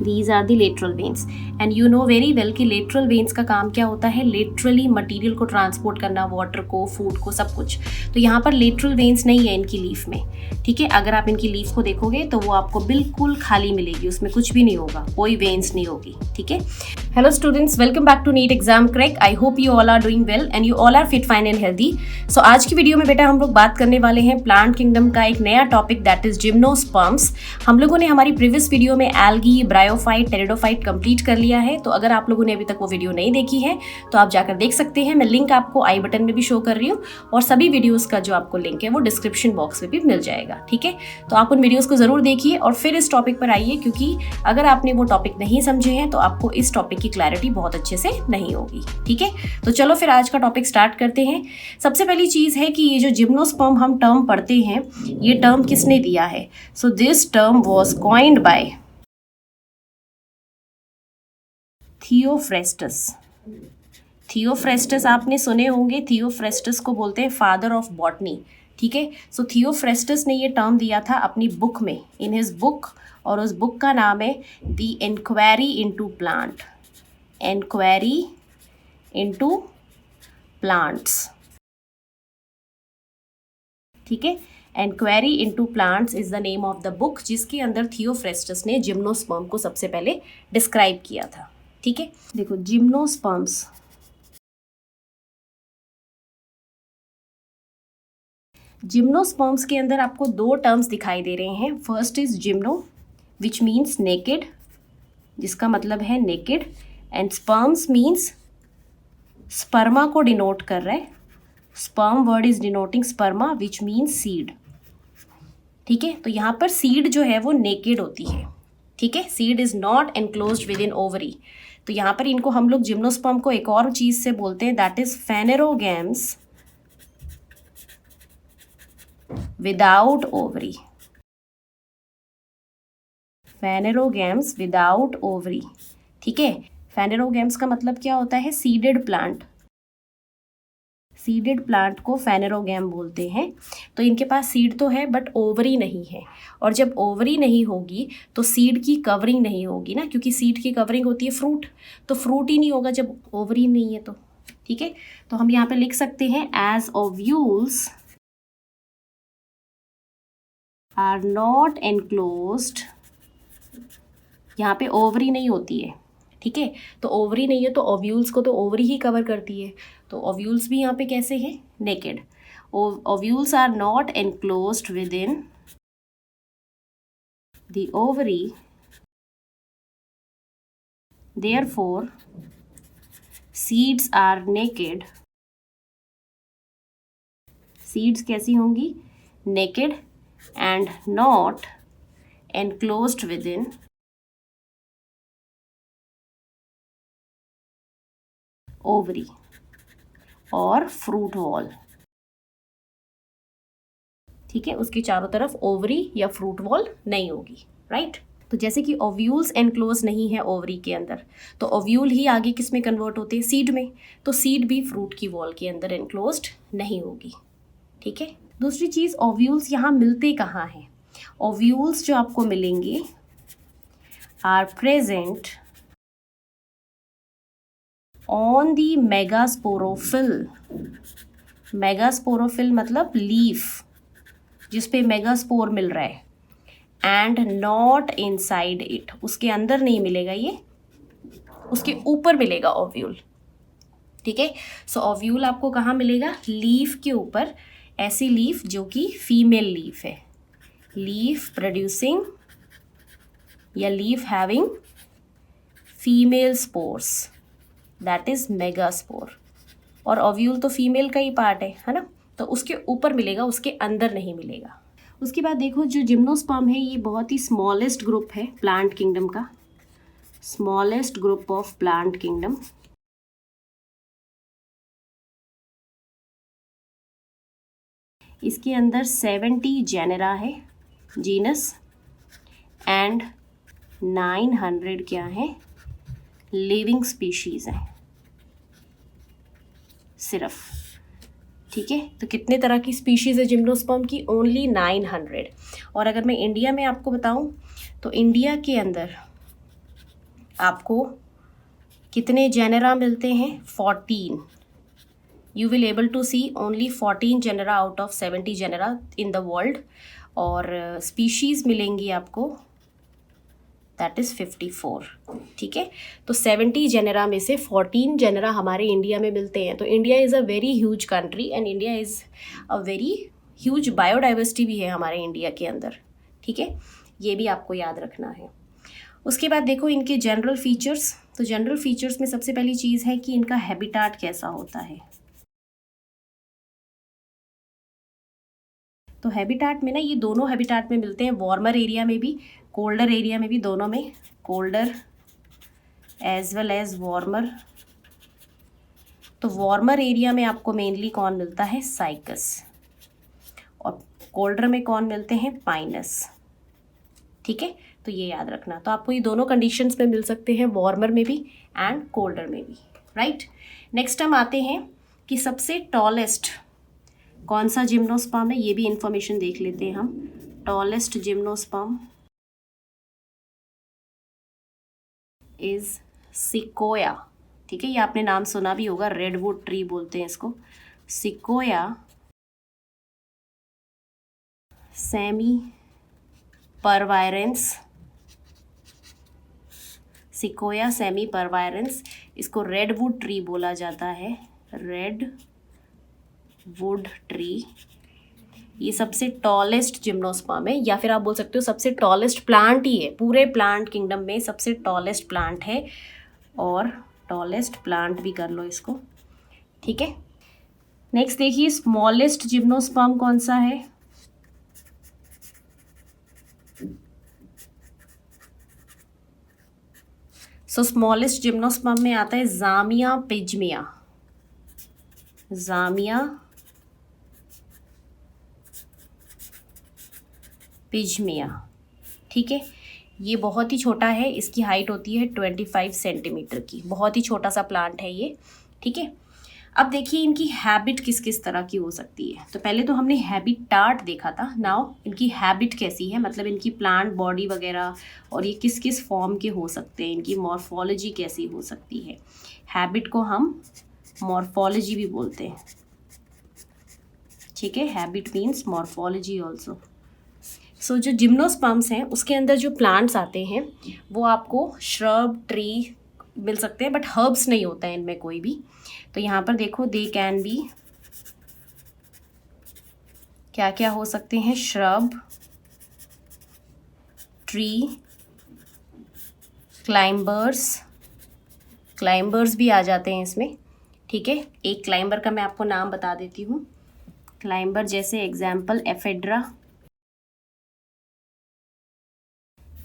These are the lateral veins and you know very well कि lateral veins का काम क्या होता है, लिटरली मटेरियल को ट्रांसपोर्ट करना, वाटर को, फूड को, सब कुछ। तो यहाँ पर लेटरल वेन्स नहीं है इनकी लीफ में, ठीक है। अगर आप इनकी लीफ को देखोगे तो वो आपको बिल्कुल खाली मिलेगी, उसमें कुछ भी नहीं होगा, कोई वेन्स नहीं होगी, ठीक है। Hello students, welcome back to NEET exam crack. I hope you all are doing well and you all are fit, fine and healthy. So आज की वीडियो में बेटा हम लोग बात करने वाले हैं प्लांट किंगडम का एक नया टॉपिक, दैट इज जिम्नोस्पर्म्स। हम लोगों ने हमारी प्रीवियस वीडियो में एल्गी, ब्रायोफाइट, टेरिडोफाइट कंप्लीट कर लिया है। तो अगर आप लोगों ने अभी तक वो वीडियो नहीं देखी है तो आप जाकर देख सकते हैं। मैं लिंक आपको आई बटन में भी शो कर रही हूँ और सभी वीडियोस का जो आपको लिंक है वो डिस्क्रिप्शन बॉक्स में भी मिल जाएगा, ठीक है। तो आप उन वीडियोस को जरूर देखिए और फिर इस टॉपिक पर आइए, क्योंकि अगर आपने वो टॉपिक नहीं समझे हैं तो आपको इस टॉपिक की क्लैरिटी बहुत अच्छे से नहीं होगी, ठीक है। तो चलो फिर आज का टॉपिक स्टार्ट करते हैं। सबसे पहली चीज है कि ये जो जिम्नोस्पर्म हम टर्म पढ़ते हैं, ये टर्म किसने दिया है? So this term was coined bye Theophrastus. Theophrastus आपने सुने होंगे, थियोफ्रेस्टस को बोलते हैं फादर ऑफ बॉटनी, ठीक है। सो थियोफ्रेस्टस ने ये टर्म दिया था अपनी बुक में, इन हिज बुक, और उस बुक का नाम है the inquiry into plant. Inquiry into plants, ठीक है। Inquiry into plants is the name of the book, जिसके अंदर थियोफ्रेस्टस ने जिम्नोस्पर्म को सबसे पहले डिस्क्राइब किया था, ठीक है। देखो जिम्नोस्पर्म्स, जिम्नोस्पर्म्स के अंदर आपको दो टर्म्स दिखाई दे रहे हैं। First is gymno which means naked, जिसका मतलब है नेकेड, एंड स्पर्म्स मीन्स स्पर्मा को डिनोट कर रहा है। Sperm word is denoting स्पर्मा which means seed, ठीक है। तो यहाँ पर सीड जो है वो नेकेड होती है, ठीक है। Seed is not enclosed within ovary. तो यहाँ पर इनको हम लोग जिम्नोस्पर्म को एक और चीज से बोलते हैं, that is phanerogams without ovary. Phanerogams without ovary, ठीक है। फेनेरोगैम्स का मतलब क्या होता है? Seeded plant. सीडेड प्लांट को फेनेरोगैम बोलते हैं। तो इनके पास सीड तो है बट ओवरी नहीं है, और जब ओवरी नहीं होगी तो सीड की कवरिंग नहीं होगी ना, क्योंकि सीड की कवरिंग होती है फ्रूट, तो फ्रूट ही नहीं होगा जब ओवरी नहीं है तो, ठीक है। तो हम यहाँ पे लिख सकते हैं as ovules are not enclosed. यहाँ पे ओवरी नहीं होती है, ठीक है। तो ओवरी नहीं है तो ओव्यूल्स को तो ओवरी ही कवर करती है, तो ओव्यूल्स भी यहाँ पे कैसे हैं? Naked. Ovules are not enclosed within the ovary, therefore seeds are naked. Seeds कैसी होंगी? Naked and not enclosed within ovary और फ्रूट वॉल, ठीक है। उसके चारों तरफ ओवरी या फ्रूट वॉल नहीं होगी, राइट। तो जैसे कि ओव्यूल्स एनक्लोज नहीं है ओवरी के अंदर, तो ओव्यूल ही आगे किस में कन्वर्ट होते हैं? सीड में। तो सीड भी फ्रूट की वॉल के अंदर एनक्लोज्ड नहीं होगी, ठीक है। दूसरी चीज, ओव्यूल्स यहाँ मिलते कहाँ हैं? ओव्यूल्स जो आपको मिलेंगे are present on the megasporophyll. Megasporophyll मतलब लीफ जिस पे मेगास्पोर मिल रहा है, एंड नॉट इनसाइड इट। उसके अंदर नहीं मिलेगा ये, उसके ऊपर मिलेगा ओव्यूल, ठीक है। सो ओव्यूल आपको कहाँ मिलेगा? लीफ के ऊपर, ऐसी लीफ जो कि फीमेल लीफ है, लीफ प्रोड्यूसिंग या leaf having female spores, that is megaspore. और ओव्यूल तो फीमेल का ही पार्ट है ना, तो उसके ऊपर मिलेगा, उसके अंदर नहीं मिलेगा। उसके बाद देखो जो जिम्नोस्पर्म है ये बहुत ही स्मॉलेस्ट ग्रुप है प्लांट किंगडम का, smallest group of plant kingdom. इसके अंदर 70 जेनेरा है, जीनस, एंड 900 क्या है? लिविंग स्पीशीज हैं सिर्फ, ठीक है। तो कितने तरह की स्पीशीज़ है जिम्नोस्पर्म की? ओनली 900। और अगर मैं इंडिया में आपको बताऊं तो इंडिया के अंदर आपको कितने जेनेरा मिलते हैं? 14. You will able to see only 14 genera out of 70 genera in the world. और स्पीशीज़ मिलेंगी आपको, दैट इज़ 54. ठीक है, तो 70 जेनेरा में से 14 जेनेरा हमारे इंडिया में मिलते हैं. तो India is a very huge country and India is a very huge biodiversity भी है हमारे इंडिया के अंदर. ठीक है, ये भी आपको याद रखना है. उसके बाद देखो इनके जनरल फीचर्स. तो जनरल फीचर्स में सबसे पहली चीज़ है कि इनका हैबिटाट कैसा होता है. तो हैबिटाट में ना, ये दोनों हैबिटाट में मिलते हैं, वार्मर एरिया में भी, कोल्डर एरिया में भी, दोनों में, colder as well as warmer. तो वार्मर एरिया में आपको मेनली कौन मिलता है? साइकस. और कोल्डर में कौन मिलते हैं? पाइनस. ठीक है, तो ये याद रखना. तो आपको ये दोनों कंडीशंस में मिल सकते हैं, वार्मर में भी एंड कोल्डर में भी. राइट. नेक्स्ट हम आते हैं कि सबसे टॉलेस्ट कौन सा जिम्नोस्पर्म है, ये भी इंफॉर्मेशन देख लेते हैं हम. Tallest gymnosperm is sequoia. ठीक है, ये आपने नाम सुना भी होगा, रेडवुड ट्री बोलते हैं इसको. Sequoia sempervirens. Sequoia sempervirens, इसको रेडवुड ट्री बोला जाता है. रेड वुड ट्री, ये सबसे टॉलेस्ट जिम्नोस्पर्म है, या फिर आप बोल सकते हो सबसे टॉलेस्ट प्लांट ही है. पूरे प्लांट किंगडम में सबसे टॉलेस्ट प्लांट है, और टॉलेस्ट प्लांट भी कर लो इसको. ठीक है, नेक्स्ट देखिए स्मॉलेस्ट जिम्नोस्पर्म कौन सा है. सो स्मॉलेस्ट जिम्नोस्पर्म में आता है जामिया पिजमिया. जामिया पिजमिया. ठीक है, ये बहुत ही छोटा है, इसकी हाइट होती है 25 सेंटीमीटर की. बहुत ही छोटा सा प्लांट है ये. ठीक है, अब देखिए इनकी हैबिट किस किस तरह की हो सकती है. तो पहले तो हमने हैबिटाट देखा था, नाउ इनकी हैबिट कैसी है, मतलब इनकी प्लांट बॉडी वगैरह और ये किस किस फॉर्म के हो सकते हैं, इनकी मॉर्फोलॉजी कैसी हो सकती है. हैबिट को हम मॉर्फोलॉजी भी बोलते हैं. ठीक है, हैबिट मीन्स मॉर्फोलॉजी ऑल्सो. सो जो जिम्नोस्पर्म्स हैं उसके अंदर जो प्लांट्स आते हैं वो आपको श्रब ट्री मिल सकते हैं, बट हर्ब्स नहीं होता है इनमें कोई भी. तो यहाँ पर देखो दे कैन बी, क्या क्या हो सकते हैं, श्रब, ट्री, क्लाइंबर्स भी आ जाते हैं इसमें. ठीक है, एक क्लाइंबर का मैं आपको नाम बता देती हूँ. क्लाइंबर जैसे एग्जाम्पल एफेड्रा.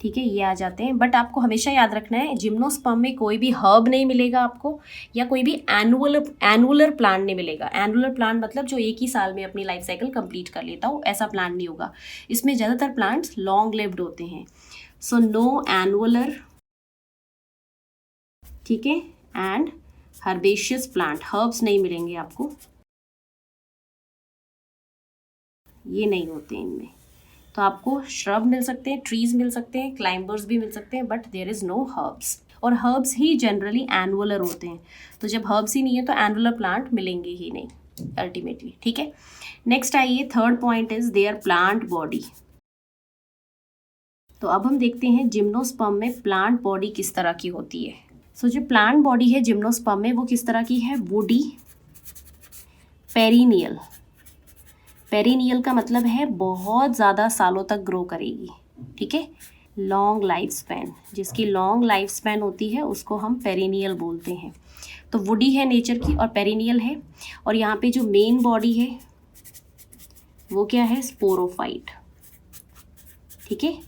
ठीक है, ये आ जाते हैं. बट आपको हमेशा याद रखना है जिम्नोस्पर्म में कोई भी हर्ब नहीं मिलेगा आपको, या कोई भी एनुअलर प्लांट नहीं मिलेगा. एनुअलर प्लांट मतलब जो एक ही साल में अपनी लाइफ साइकिल कंप्लीट कर लेता हो, ऐसा प्लांट नहीं होगा. इसमें ज़्यादातर प्लांट्स लॉन्ग लिव्ड होते हैं. So no annular. ठीक है, एंड हर्बेशियस प्लांट, हर्ब्स नहीं मिलेंगे आपको, ये नहीं होते इनमें. तो आपको श्रब मिल सकते हैं, ट्रीज मिल सकते हैं, क्लाइंबर्स भी मिल सकते हैं, but there is no herbs. और हर्ब्स ही जनरली एनुअलर होते हैं. तो जब हर्ब्स ही नहीं है तो एनुअलर प्लांट मिलेंगे ही नहीं अल्टीमेटली. ठीक है, नेक्स्ट आइए, third point is there plant body. तो अब हम देखते हैं जिम्नोस्पर्म में प्लांट बॉडी किस तरह की होती है. सो जो प्लांट बॉडी है जिम्नोस्पर्म में वो किस तरह की है, वुडी, पेरिनियल. पेरिनियल का मतलब है बहुत ज़्यादा सालों तक ग्रो करेगी. ठीक है, लॉन्ग लाइफ स्पैन, जिसकी लॉन्ग लाइफ स्पैन होती है उसको हम पेरिनियल बोलते हैं. तो वुडी है नेचर की और पेरिनियल है. और यहाँ पे जो मेन बॉडी है वो क्या है, स्पोरोफाइट. ठीक है,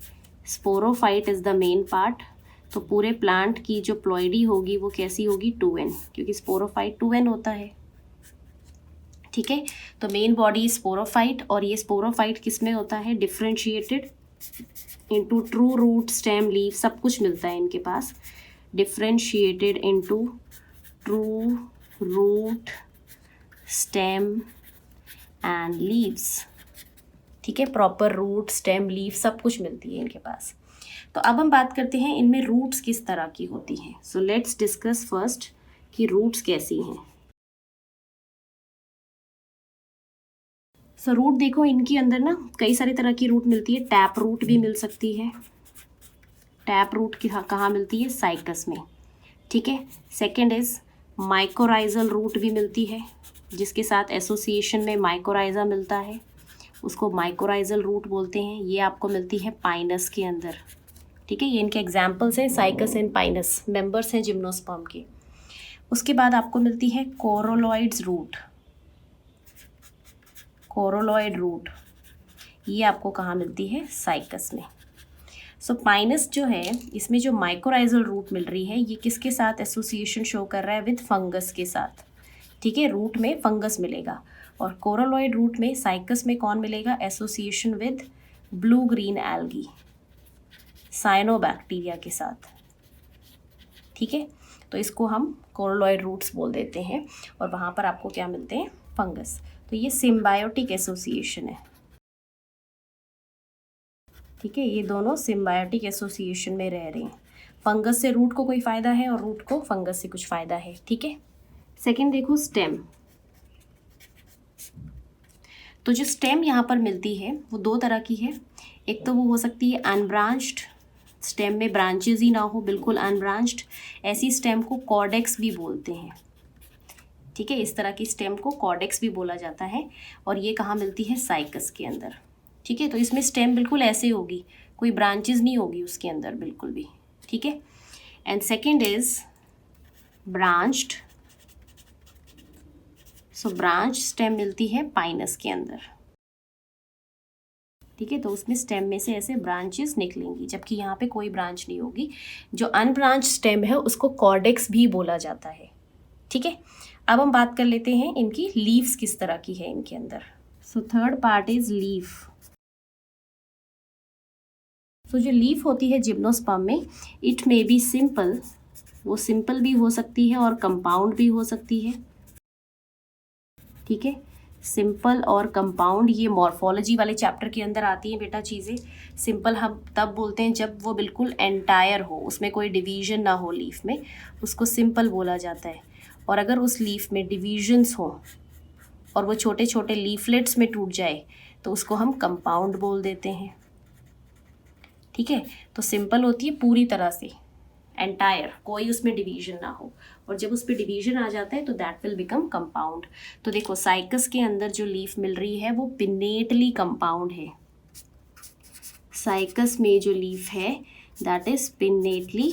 sporophyte is the main part. तो पूरे प्लांट की जो प्लॉइडी होगी वो कैसी होगी, 2n, क्योंकि स्पोरोफाइट 2n होता है. ठीक है, तो मेन बॉडी स्पोरोफाइट, और ये स्पोरोफाइट किस में होता है, differentiated into true root, stem, leave, सब कुछ मिलता है इनके पास. Differentiated into true root, stem and leaves. ठीक है, प्रॉपर रूट, स्टेम, लीव सब कुछ मिलती है इनके पास. तो अब हम बात करते हैं इनमें रूट्स किस तरह की होती हैं। सो लेट्स डिस्कस फर्स्ट कि रूट्स कैसी हैं। सो रूट देखो, इनके अंदर ना कई सारी तरह की रूट मिलती है। टैप रूट भी मिल सकती है। टैप रूट कहाँ मिलती है? साइकस में। ठीक है। सेकेंड इज माइकोराइजल रूट भी मिलती है, जिसके साथ एसोसिएशन में माइकोराइजा मिलता है, उसको माइकोराइजल रूट बोलते हैं। ये आपको मिलती है पाइनस के अंदर। ठीक है, ये इनके एग्जाम्पल्स हैं, साइकस एंड पाइनस, मेंबर्स हैं जिम्नोस्पर्म के। उसके बाद आपको मिलती है कोरोलॉइड्स रूट। कोरोलॉइड रूट ये आपको कहाँ मिलती है? साइकस में। सो पाइनस जो है, इसमें जो माइकोराइजल रूट मिल रही है, ये किसके साथ एसोसिएशन शो कर रहा है? विद फंगस के साथ। ठीक है, रूट में फंगस मिलेगा। और कोरोलॉइड रूट में, साइकस में कौन मिलेगा? Association with blue green algae, cyanobacteria के साथ। ठीक है, तो इसको हम कोरोलॉइड रूट्स बोल देते हैं। और वहाँ पर आपको क्या मिलते हैं? फंगस। तो ये सिम्बायोटिक एसोसिएशन है। ठीक है, ये दोनों सिम्बायोटिक एसोसिएशन में रह रहे हैं। फंगस से रूट को कोई फ़ायदा है और रूट को फंगस से कुछ फ़ायदा है। ठीक है। सेकेंड देखो, स्टेम। तो जो स्टेम यहाँ पर मिलती है वो दो तरह की है। एक तो वो हो सकती है अनब्रांच्ड, स्टेम में ब्रांचेज ही ना हो, बिल्कुल अनब्रांच्ड। ऐसी स्टेम को कॉर्डेक्स भी बोलते हैं। ठीक है, इस तरह की स्टेम को कॉर्डेक्स भी बोला जाता है। और ये कहाँ मिलती है? साइकस के अंदर। ठीक है, तो इसमें स्टेम बिल्कुल ऐसे होगी, कोई ब्रांचेज नहीं होगी उसके अंदर बिल्कुल भी। ठीक है। And second is branched. So branch stem मिलती है पाइनस के अंदर। ठीक है, तो उसमें स्टेम में से ऐसे ब्रांचेस निकलेंगी, जबकि यहाँ पे कोई ब्रांच नहीं होगी। जो अनब्रांच स्टेम है उसको कॉर्डेक्स भी बोला जाता है। ठीक है, अब हम बात कर लेते हैं इनकी लीव्स किस तरह की है इनके अंदर। So third part is leaf. So जो लीफ होती है जिम्नोस्पर्म में, इट मे बी सिंपल, वो सिंपल भी हो सकती है और कंपाउंड भी हो सकती है। ठीक है, सिंपल और कंपाउंड ये मॉर्फोलॉजी वाले चैप्टर के अंदर आती हैं बेटा चीज़ें। सिंपल हम तब बोलते हैं जब वो बिल्कुल एंटायर हो, उसमें कोई डिवीजन ना हो लीफ में, उसको सिंपल बोला जाता है। और अगर उस लीफ में डिवीजन्स हो और वो छोटे छोटे लीफलेट्स में टूट जाए तो उसको हम कंपाउंड बोल देते हैं। ठीक है, तो सिंपल होती है पूरी तरह से एंटायर, कोई उसमें डिवीजन ना हो, और जब उस पर डिवीजन आ जाता है तो दैट विल बिकम कंपाउंड। तो देखो, साइकस के अंदर जो लीफ मिल रही है वो पिनेटली कंपाउंड है। साइकस में जो लीफ है that is pinnately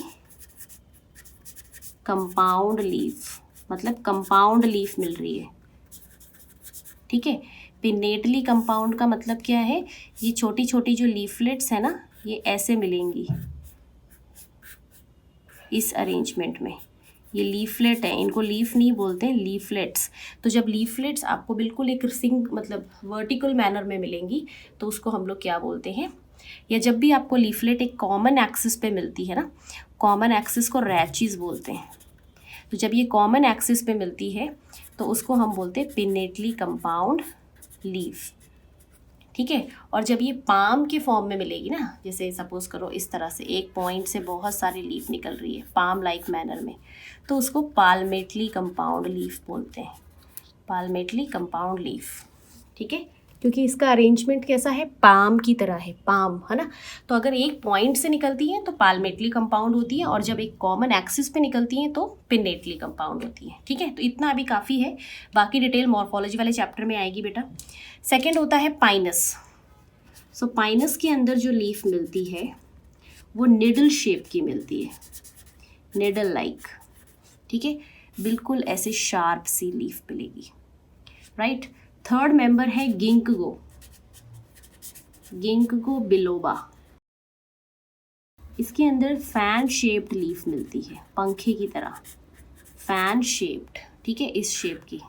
compound leaf, मतलब कंपाउंड लीफ मिल रही है। ठीक है, पिनेटली कंपाउंड का मतलब क्या है? ये छोटी छोटी जो लीफलेट्स है ना, ये ऐसे मिलेंगी इस अरेंजमेंट में। ये लीफलेट है, इनको लीफ नहीं बोलते हैं, लीफलेट्स। तो जब लीफलेट्स आपको बिल्कुल एक सिंग मतलब वर्टिकल मैनर में मिलेंगी तो उसको हम लोग क्या बोलते हैं? या जब भी आपको लीफलेट एक कॉमन एक्सिस पे मिलती है ना, कॉमन एक्सिस को रैचीज बोलते हैं। तो जब ये कॉमन एक्सिस पे मिलती है तो उसको हम बोलते हैं पिनेटली कंपाउंड लीफ। ठीक है, और जब ये पाम के फॉर्म में मिलेगी ना, जैसे सपोज करो इस तरह से एक पॉइंट से बहुत सारी लीफ निकल रही है पाम लाइक मैनर में, तो उसको पाल्मेटली कंपाउंड लीफ बोलते हैं। पाल्मेटली कंपाउंड लीफ। ठीक है, क्योंकि इसका अरेंजमेंट कैसा है? पाम की तरह है, पाम है ना। तो अगर एक पॉइंट से निकलती है तो पाल्मेटली कंपाउंड होती है, और जब एक कॉमन एक्सिस पे निकलती हैं तो पिनेटली कंपाउंड होती है। ठीक है, तो इतना अभी काफ़ी है, बाकी डिटेल मॉर्फोलॉजी वाले चैप्टर में आएगी बेटा। सेकेंड होता है पाइनस। सो पाइनस के अंदर जो लीफ मिलती है वो निडल शेप की मिलती है, निडल लाइक। ठीक है, बिल्कुल ऐसे शार्प सी लीफ मिलेगी। राइट। थर्ड मेंबर है गिंकगो, गिंकगो बिलोबा। इसके अंदर फैन शेप्ड लीफ मिलती है, पंखे की तरह, फैन शेप्ड। ठीक है, इस शेप की।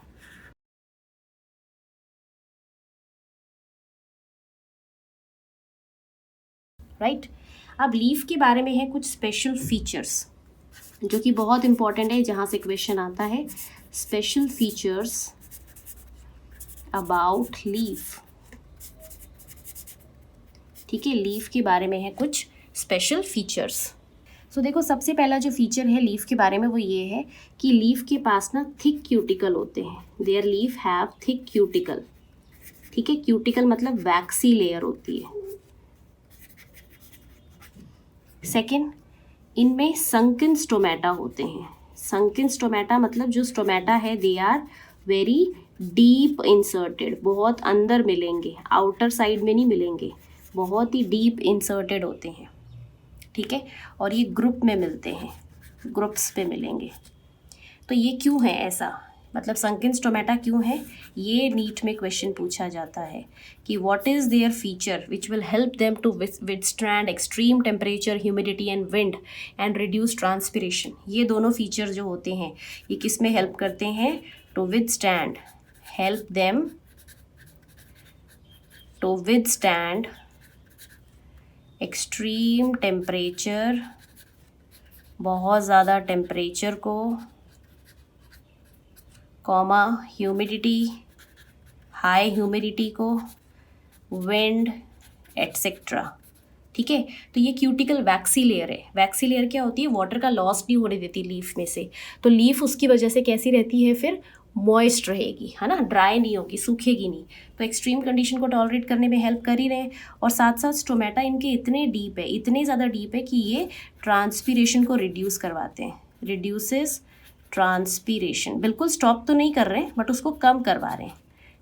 राइट। अब लीफ के बारे में है कुछ स्पेशल फीचर्स जो कि बहुत इंपॉर्टेंट है, जहाँ से क्वेश्चन आता है। Special features about leaf. ठीक है, लीफ के बारे में है कुछ स्पेशल फीचर्स। सो देखो सबसे पहला जो फीचर है लीफ के बारे में वो ये है कि लीफ के पास ना थिक क्यूटिकल होते हैं। Their leaf have thick cuticle. ठीक है, क्यूटिकल मतलब वैक्सी लेयर होती है। सेकेंड, इनमें संकन स्टोमेटा होते हैं। संकन स्टोमेटा मतलब जो स्टोमेटा है they are very deep inserted, बहुत अंदर मिलेंगे, आउटर साइड में नहीं मिलेंगे, बहुत ही डीप इंसर्टेड होते हैं। ठीक है, और ये ग्रुप में मिलते हैं, ग्रुप्स पे मिलेंगे। तो ये क्यों है ऐसा, मतलब संकन स्टोमेटा क्यों है, ये नीट में क्वेश्चन पूछा जाता है कि what is their feature which will help them to withstand extreme temperature, humidity and wind and reduce transpiration. ये दोनों फीचर जो होते हैं ये किस में हेल्प करते हैं, to withstand, help them to withstand extreme temperature, बहुत ज़्यादा टेम्परेचर को, कॉमा ह्यूमिडिटी, हाई ह्यूमिडिटी को, विंड एटसेट्रा। ठीक है, तो ये क्यूटिकल वैक्सी लेयर है। वैक्सी लेयर क्या होती है, वाटर का लॉस नहीं होने देती लीफ में से, तो लीफ उसकी वजह से कैसी रहती है, फिर मॉइस्ट रहेगी, है ना, ड्राई नहीं होगी, सूखेगी नहीं। तो एक्सट्रीम कंडीशन को टॉलरेट करने में हेल्प कर ही रहे हैं। और साथ साथ स्टोमेटा इनके इतने डीप है, इतने ज़्यादा डीप है कि ये ट्रांसपीरेशन को रिड्यूस करवाते हैं, रिड्यूसेस ट्रांसपीरेशन। बिल्कुल स्टॉप तो नहीं कर रहे हैं बट उसको कम करवा रहे हैं।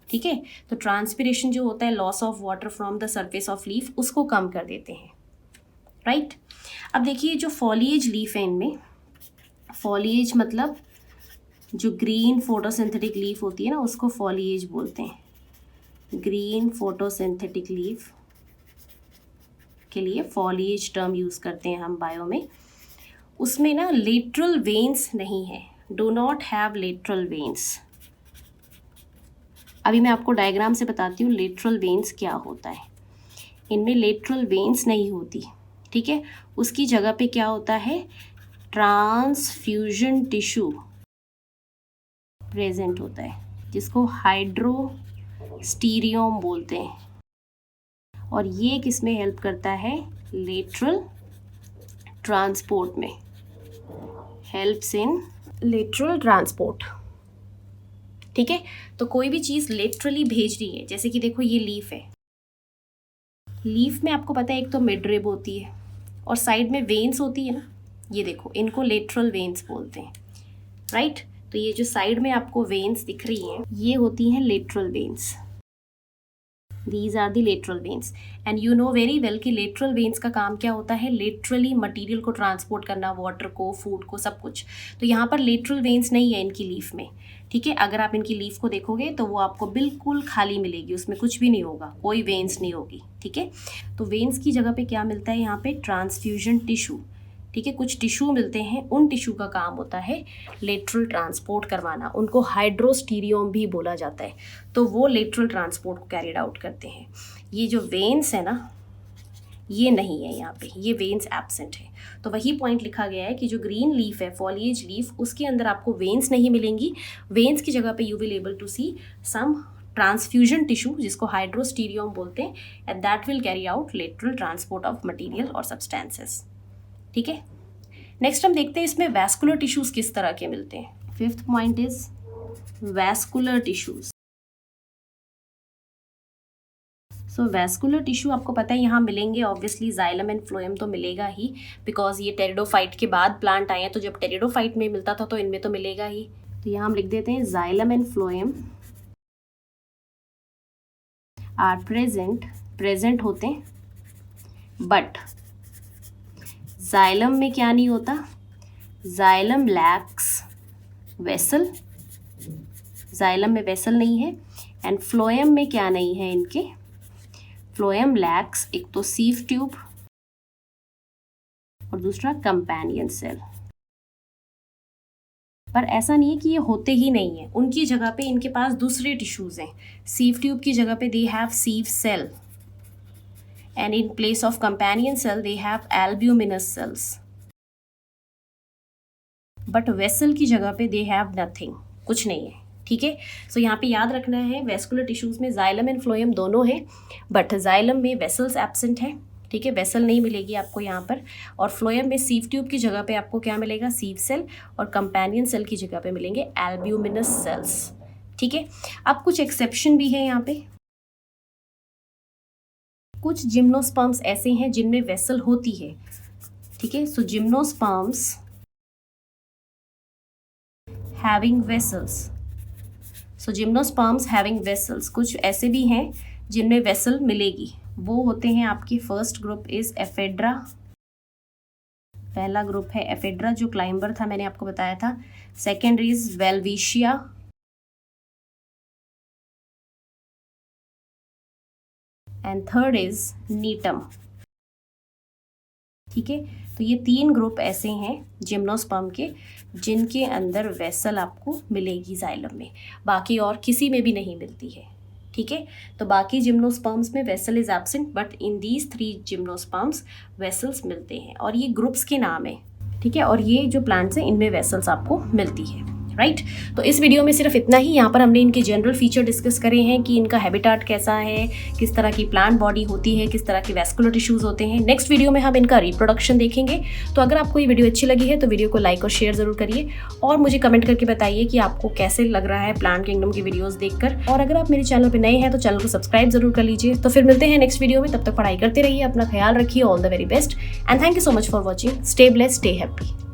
ठीक है, तो ट्रांसपीरेशन जो होता है, loss of water from the surface of leaf, उसको कम कर देते हैं। राइट, अब देखिए जो फॉलिएज लीफ है इनमें, फॉलिएज मतलब जो ग्रीन फोटोसिंथेटिक लीफ होती है ना उसको फॉलिएज बोलते हैं। ग्रीन फोटोसिंथेटिक लीफ के लिए फॉलिएज टर्म यूज़ करते हैं हम बायो में। उसमें ना लेटरल वेन्स नहीं है, do not have lateral veins. अभी मैं आपको डायग्राम से बताती हूँ लेटरल वेन्स क्या होता है। इनमें लेटरल वेन्स नहीं होती, ठीक है, उसकी जगह पे क्या होता है, ट्रांसफ्यूजन टिश्यू प्रेजेंट होता है, जिसको हाइड्रोस्टीरियम बोलते हैं। और ये किस में हेल्प करता है, लेटरल ट्रांसपोर्ट में, हेल्प्स इन लेटरल ट्रांसपोर्ट। ठीक है, तो कोई भी चीज़ लेटरली भेज रही है, जैसे कि देखो ये लीफ है, लीफ में आपको पता है एक तो मिडरिब होती है और साइड में वेन्स होती है ना, ये देखो इनको लेटरल वेन्स बोलते हैं। राइट, तो ये जो साइड में आपको वेन्स दिख रही हैं ये होती हैं lateral veins. These are the lateral veins and you know very well कि लेटरल वेन्स का काम क्या होता है, लेटरली मटेरियल को ट्रांसपोर्ट करना, वाटर को, फूड को, सब कुछ। तो यहाँ पर लेटरल वेन्स नहीं है इनकी लीफ में। ठीक है, अगर आप इनकी लीफ को देखोगे तो वो आपको बिल्कुल खाली मिलेगी, उसमें कुछ भी नहीं होगा, कोई वेन्स नहीं होगी। ठीक है, तो वेन्स की जगह पे क्या मिलता है यहाँ पे, ट्रांसफ्यूजन टिश्यू। ठीक है, कुछ टिश्यू मिलते हैं, उन टिश्यू का काम होता है लेटरल ट्रांसपोर्ट करवाना, उनको हाइड्रोस्टीरियम भी बोला जाता है। तो वो लेटरल ट्रांसपोर्ट को कैरिड आउट करते हैं। ये जो वेन्स है ना ये नहीं है यहाँ पे, ये वेन्स एब्सेंट है। तो वही पॉइंट लिखा गया है कि जो ग्रीन लीफ है, फॉलिएज लीफ, उसके अंदर आपको वेन्स नहीं मिलेंगी। वेन्स की जगह पे you will able to see some transfusion tissue जिसको हाइड्रोस्टीरियम बोलते हैं, and that will carry out lateral transport of material और सब्सटेंसेस। ठीक है, नेक्स्ट हम देखते हैं इसमें वैस्कुलर टिश्यूज किस तरह के मिलते हैं। Fifth point is vascular tissues. So vascular tissue आपको पता है यहाँ मिलेंगे, ऑब्वियसली जाइलम एंड फ्लोएम तो मिलेगा ही, बिकॉज ये टेरिडोफाइट के बाद प्लांट आए हैं, तो जब टेरिडोफाइट में मिलता था तो इनमें तो मिलेगा ही। तो यहाँ हम लिख देते हैं xylem and phloem are present होते हैं, बट जाइलम में क्या नहीं होता, जाइलम लैक्स वेसल, जाइलम में वेसल नहीं है। एंड फ्लोएम में क्या नहीं है इनके, फ्लोएम लैक्स एक तो सीव ट्यूब और दूसरा कंपेनियन सेल। पर ऐसा नहीं है कि ये होते ही नहीं है, उनकी जगह पे इनके पास दूसरे टिश्यूज हैं। सीव ट्यूब की जगह पे they have sieve cell, and in place of companion cell they have albuminous cells, but vessel की जगह पे they have nothing, कुछ नहीं है। ठीक है, सो यहाँ पे याद रखना है वैस्कुलर टिश्यूज में जाइलम एंड फ्लोएम दोनों हैं, बट जाइलम में वेसल्स एब्सेंट है। ठीक है, वेसल नहीं मिलेगी आपको यहाँ पर। और फ्लोएम में सीव ट्यूब की जगह पे आपको क्या मिलेगा, सीव सेल, और कंपेनियन सेल की जगह पे मिलेंगे एल्ब्यूमिनस सेल्स। ठीक है, अब कुछ एक्सेप्शन भी है यहाँ पे। कुछ जिम्नोस्पर्म्स ऐसे हैं जिनमें वेसल होती है। ठीक है, सो जिम्नोस्पर्म्स हैविंग वेसल्स, सो जिम्नोस्पर्म्स हैविंग वेसल्स, कुछ ऐसे भी हैं जिनमें वेसल मिलेगी। वो होते हैं आपकी, फर्स्ट ग्रुप इज एफेड्रा, पहला ग्रुप है एफेड्रा जो क्लाइंबर था, मैंने आपको बताया था। Second is welwitschia, and third is gnetum. ठीक है, तो ये 3 ग्रुप ऐसे हैं जिम्नोस्पर्म के जिनके अंदर वेसल आपको मिलेगी जाइलम में, बाकी और किसी में भी नहीं मिलती है। ठीक है, तो बाकी जिम्नोस्पर्म्स में vessel is absent, but in these 3 gymnosperms vessels मिलते हैं, और ये ग्रुप्स के नाम है। ठीक है, और ये जो प्लांट्स हैं इनमें वेसल्स आपको मिलती है। राइट, तो इस वीडियो में सिर्फ इतना ही। यहाँ पर हमने इनके जनरल फीचर डिस्कस करे हैं कि इनका हैबिटाट कैसा है, किस तरह की प्लांट बॉडी होती है, किस तरह के वैस्कुलर टिश्यूज होते हैं। नेक्स्ट वीडियो में हम इनका रिप्रोडक्शन देखेंगे। तो अगर आपको ये वीडियो अच्छी लगी है तो वीडियो को लाइक और शेयर जरूर करिए, और मुझे कमेंट करके बताइए कि आपको कैसे लग रहा है प्लांट किंगडम की वीडियोज़ देखकर। और अगर आप मेरे चैनल पर नए हैं तो चैनल को सब्सक्राइब जरूर कर लीजिए। तो फिर मिलते हैं नेक्स्ट वीडियो में, तब तक पढ़ाई करते रहिए, अपना ख्याल रखिए। All the very best and thank you so much for watching. Stay blessed, stay happy.